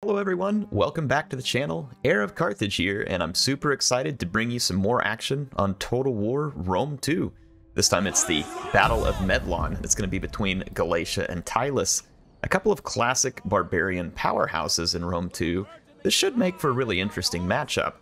Hello everyone, welcome back to the channel. HeirofCarthage here, and I'm super excited to bring you some more action on Total War Rome 2. This time it's the Battle of Medlon. It's going to be between Galatia and Tylis, a couple of classic barbarian powerhouses in Rome 2. This should make for a really interesting matchup.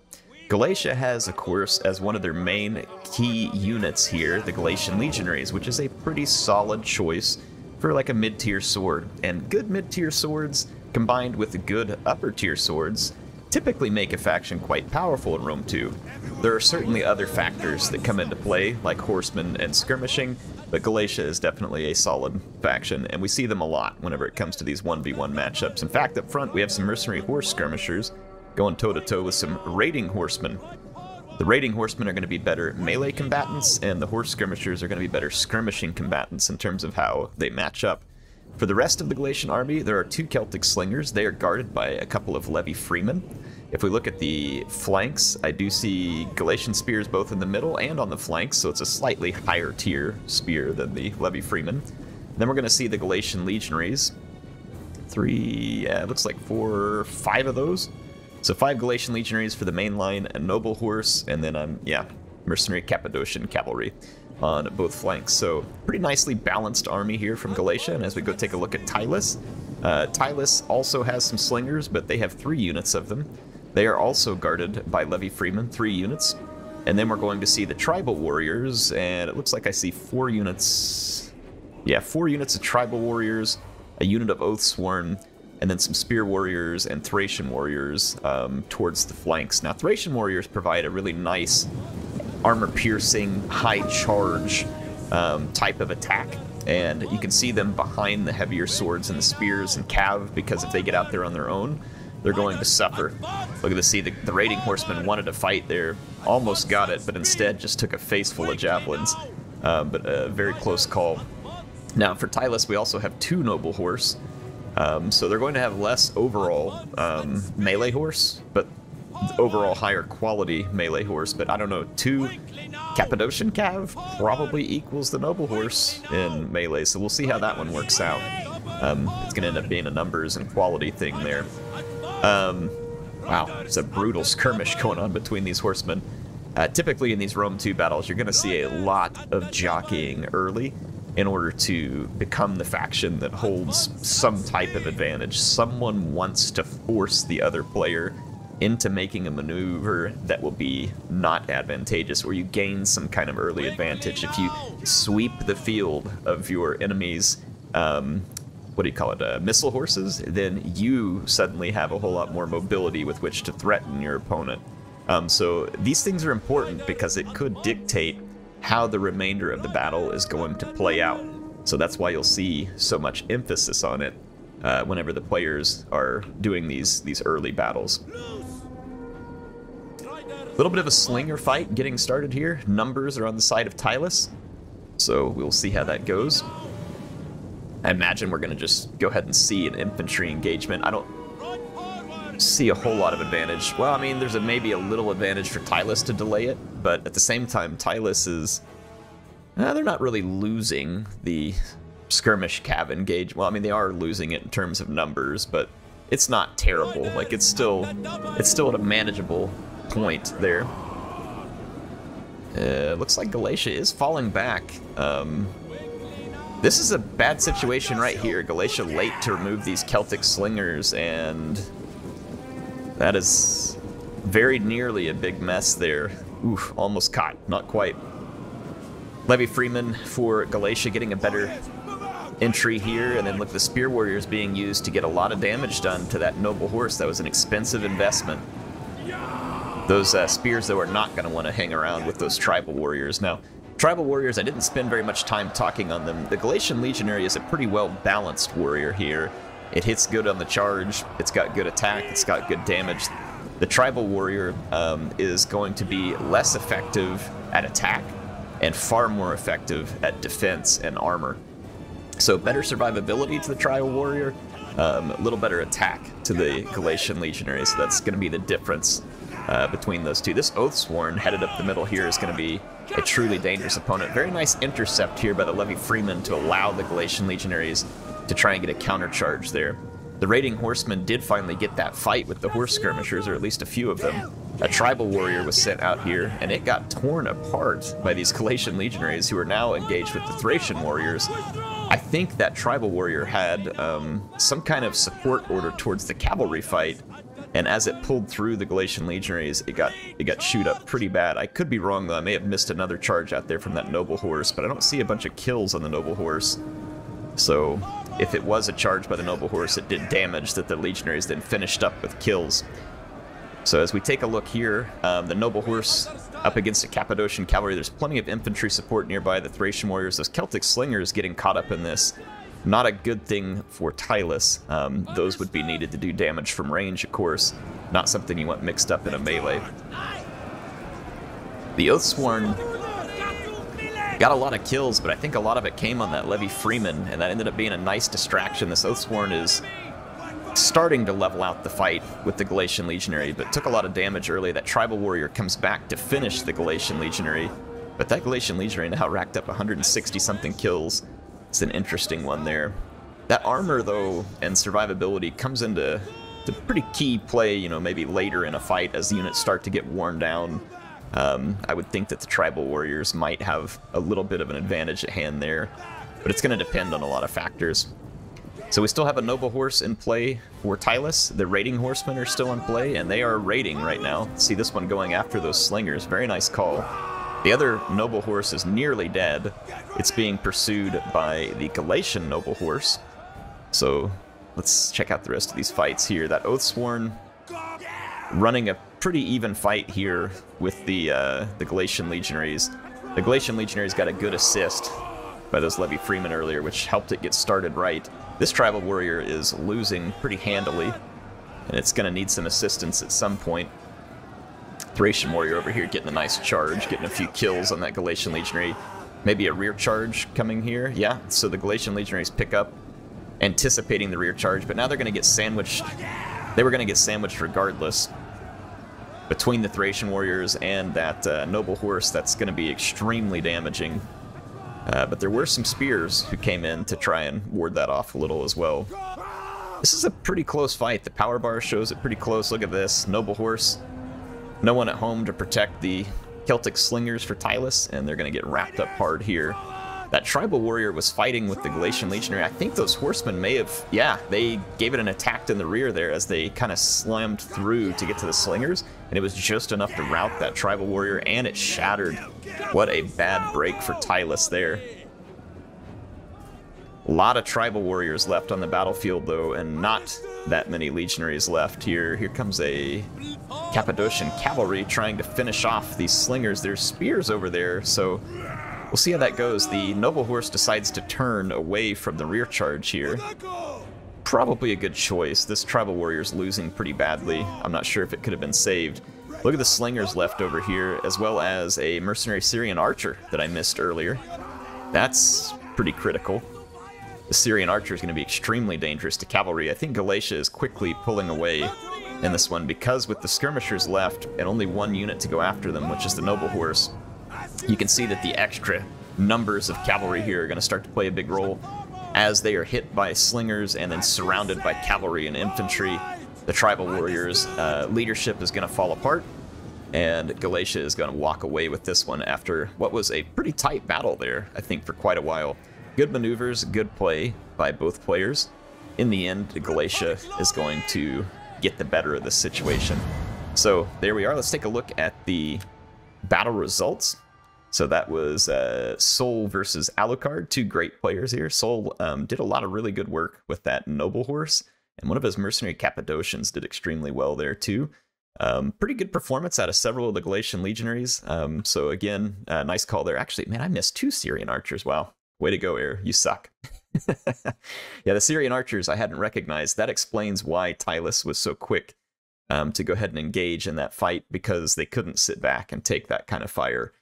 Galatia has, of course, as one of their main key units here, the Galatian Legionaries, which is a pretty solid choice for like a mid-tier sword. And good mid-tier swords combined with the good upper-tier swords typically make a faction quite powerful in Rome 2. There are certainly other factors that come into play, like horsemen and skirmishing, but Galatia is definitely a solid faction, and we see them a lot whenever it comes to these 1v1 matchups. In fact, up front we have some mercenary horse skirmishers going toe-to-toe with some raiding horsemen. The raiding horsemen are going to be better melee combatants, and the horse skirmishers are going to be better skirmishing combatants in terms of how they match up. For the rest of the Galatian army, there are two Celtic slingers. They are guarded by a couple of levy freemen. If we look at the flanks, I do see Galatian spears both in the middle and on the flanks, so it's a slightly higher tier spear than the levy freemen. Then we're going to see the Galatian legionaries. It looks like 5 of those. So 5 Galatian legionaries for the main line, a noble horse, and then, mercenary Cappadocian cavalry on both flanks. So pretty nicely balanced army here from Galatia. And as we go take a look at Tylis, Tylis also has some slingers, but they have 3 units of them. They are also guarded by levy freemen, 3 units. And then we're going to see the tribal warriors, and it looks like I see 4 units. Yeah, 4 units of tribal warriors, a unit of Oathsworn, and then some spear warriors and Thracian warriors towards the flanks. Now, Thracian warriors provide a really nice armor-piercing, high-charge type of attack, and you can see them behind the heavier swords and the spears and cav, because if they get out there on their own, they're going to suffer. Look at this, see, the raiding horsemen wanted to fight there, almost got it, but instead just took a face full of javelins, but a very close call. Now, for Tylis, we also have 2 noble horse, so they're going to have less overall melee horse, but overall higher quality melee horse. But I don't know, 2 Cappadocian cav probably equals the noble horse in melee, so we'll see how that one works out. It's going to end up being a numbers and quality thing there. Wow, it's a brutal skirmish going on between these horsemen. Typically in these Rome 2 battles, you're going to see a lot of jockeying early in order to become the faction that holds some type of advantage. Someone wants to force the other player into making a maneuver that will be not advantageous, or you gain some kind of early advantage. If you sweep the field of your enemies, missile horses, then you suddenly have a whole lot more mobility with which to threaten your opponent. So these things are important because it could dictate how the remainder of the battle is going to play out. So that's why you'll see so much emphasis on it whenever the players are doing these early battles. A little bit of a slinger fight getting started here. Numbers are on the side of Tylis, so we'll see how that goes. I imagine we're going to just go ahead and see an infantry engagement. I don't see a whole lot of advantage. Well, I mean, there's maybe a little advantage for Tylis to delay it, but at the same time, Tylis is... they're not really losing the skirmish cav engage. Well, I mean, they are losing it in terms of numbers, but it's not terrible. Like, it's still at a manageable point there. Looks like Galatia is falling back. This is a bad situation right here. Galatia late to remove these Celtic slingers, and that is very nearly a big mess there. Oof, almost caught. Not quite. Levy Freeman for Galatia getting a better entry here, and then look, the spear warriors being used to get a lot of damage done to that noble horse. That was an expensive investment. Those spears, though, are not going to want to hang around with those tribal warriors. Now, tribal warriors, I didn't spend very much time talking on them. The Galatian Legionary is a pretty well-balanced warrior here. It hits good on the charge, it's got good attack, it's got good damage. The tribal warrior is going to be less effective at attack and far more effective at defense and armor. So better survivability to the tribal warrior, a little better attack to the Galatian Legionary, so that's going to be the difference between those two. This Oathsworn headed up the middle here is going to be a truly dangerous opponent. Very nice intercept here by the Levy Freeman to allow the Galatian Legionaries to try and get a counter charge there. the raiding horsemen did finally get that fight with the horse skirmishers, or at least a few of them. A tribal warrior was sent out here, and it got torn apart by these Galatian legionaries who are now engaged with the Thracian warriors. I think that tribal warrior had some kind of support order towards the cavalry fight, and as it pulled through the Galatian legionaries, it got chewed up pretty bad. I could be wrong, though. I may have missed another charge out there from that noble horse, but I don't see a bunch of kills on the noble horse. So if it was a charge by the noble horse, it did damage that the legionaries then finished up with kills. So as we take a look here, the noble horse up against the Cappadocian cavalry, there's plenty of infantry support nearby, the Thracian warriors. Those Celtic slingers getting caught up in this, not a good thing for Tylis. Those would be needed to do damage from range, of course, not something you want mixed up in a melee. The Oathsworn got a lot of kills, but I think a lot of it came on that Levy Freeman, and that ended up being a nice distraction. This Oathsworn is starting to level out the fight with the Galatian legionary, but took a lot of damage early. That tribal warrior comes back to finish the Galatian legionary, but that Galatian legionary now racked up 160-something kills. It's an interesting one there. That armor, though, and survivability comes into pretty key play, you know, maybe later in a fight as the units start to get worn down. I would think that the tribal warriors might have a little bit of an advantage at hand there, but it's going to depend on a lot of factors. So we still have a noble horse in play for Tylis. The raiding horsemen are still in play, and they are raiding right now. See this one going after those slingers. Very nice call. The other noble horse is nearly dead. It's being pursued by the Galatian noble horse. So let's check out the rest of these fights here. That Oathsworn running a pretty even fight here with the Galatian legionaries. The Galatian legionaries got a good assist by those Levy Freemen earlier, which helped it get started right. This tribal warrior is losing pretty handily, and it's going to need some assistance at some point. Thracian warrior over here getting a nice charge, getting a few kills on that Galatian legionary. Maybe a rear charge coming here. Yeah, so the Galatian legionaries pick up, anticipating the rear charge, but now they're going to get sandwiched. They were going to get sandwiched regardless. Between the Thracian warriors and that noble horse, that's going to be extremely damaging. But there were some spears who came in to try and ward that off a little as well. This is a pretty close fight. The power bar shows it pretty close. Look at this. Noble horse. No one at home to protect the Celtic slingers for Tylis, and they're going to get wrapped up hard here. That tribal warrior was fighting with the Galatian legionary. I think those horsemen may have, yeah, they gave it an attack in the rear there as they kind of slammed through to get to the slingers, and it was just enough to rout that tribal warrior, and it shattered. What a bad break for Tylis there. A lot of tribal warriors left on the battlefield, though, and not that many legionaries left here. Here comes a Cappadocian cavalry trying to finish off these slingers. There's spears over there, so we'll see how that goes. The noble horse decides to turn away from the rear charge here. Probably a good choice. This tribal warrior's losing pretty badly. I'm not sure if it could have been saved. Look at the slingers left over here, as well as a mercenary Syrian archer that I missed earlier. That's pretty critical. The Syrian archer is going to be extremely dangerous to cavalry. I think Galatia is quickly pulling away in this one, because with the skirmishers left and only one unit to go after them, which is the noble horse, you can see that the extra numbers of cavalry here are going to start to play a big role as they are hit by slingers and then surrounded by cavalry and infantry. The tribal warriors' leadership is going to fall apart, and Galatia is going to walk away with this one after what was a pretty tight battle there, I think, for quite a while. Good maneuvers, good play by both players. In the end, Galatia is going to get the better of this situation. So there we are. Let's take a look at the battle results. So that was Sol versus Alucard, two great players here. Sol did a lot of really good work with that noble horse, and one of his mercenary Cappadocians did extremely well there too. Pretty good performance out of several of the Galatian legionaries. So again, nice call there. Actually, man, I missed two Syrian archers. Wow. Way to go, Air. You suck. Yeah, the Syrian archers I hadn't recognized. That explains why Tylis was so quick to go ahead and engage in that fight, because they couldn't sit back and take that kind of fire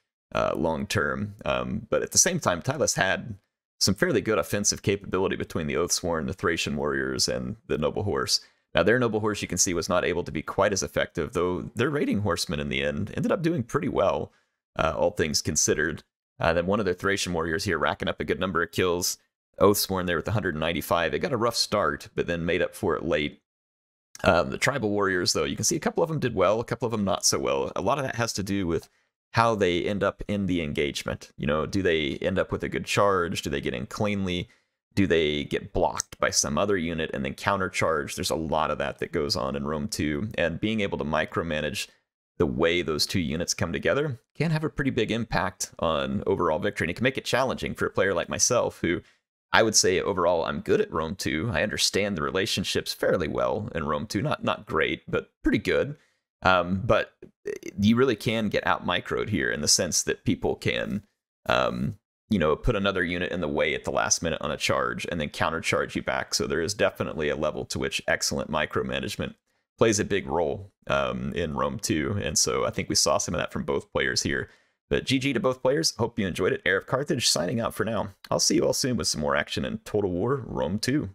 long term. But at the same time, Tylis had some fairly good offensive capability between the Oathsworn, the Thracian warriors, and the noble horse. Now, their noble horse, you can see, was not able to be quite as effective, though their raiding horsemen in the end ended up doing pretty well, all things considered. Then one of their Thracian warriors here racking up a good number of kills. Oathsworn there with 195. It got a rough start, but then made up for it late. The Tribal Warriors, though, you can see a couple of them did well, a couple of them not so well. A lot of that has to do with how they end up in the engagement. You know, do they end up with a good charge? Do they get in cleanly? Do they get blocked by some other unit and then countercharge? There's a lot of that goes on in Rome 2, and being able to micromanage the way those two units come together can have a pretty big impact on overall victory, and it can make it challenging for a player like myself, who I would say overall I'm good at Rome 2. I understand the relationships fairly well in Rome 2. Not great, but pretty good. But you really can get out microed here in the sense that people can, you know, put another unit in the way at the last minute on a charge and then countercharge you back. So there is definitely a level to which excellent micromanagement plays a big role in Rome 2. And so I think we saw some of that from both players here. But GG to both players. Hope you enjoyed it. HeirofCarthage signing out for now. I'll see you all soon with some more action in Total War Rome 2.